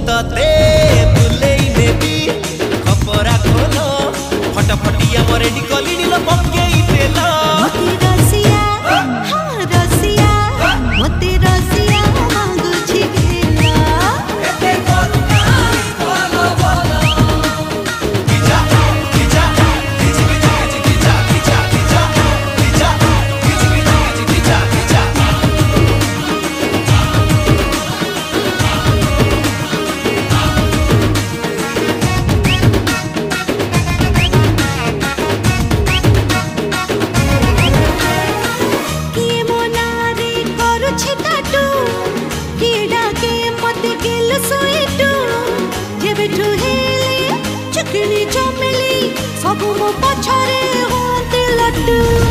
तते तुलेई नेबी खपरा खोलो फटाफटिया मरे निकली नील पकेई तेल मोती रसिया हाँ रसिया मोती रसिया मांगुछि गेला एते कोना बोलो बोलो किजा किजा किजा किजा किजा किजा किजा किजा किजा किजा किजा चिकनी चमेली सब मो पछरे होते लड्डू।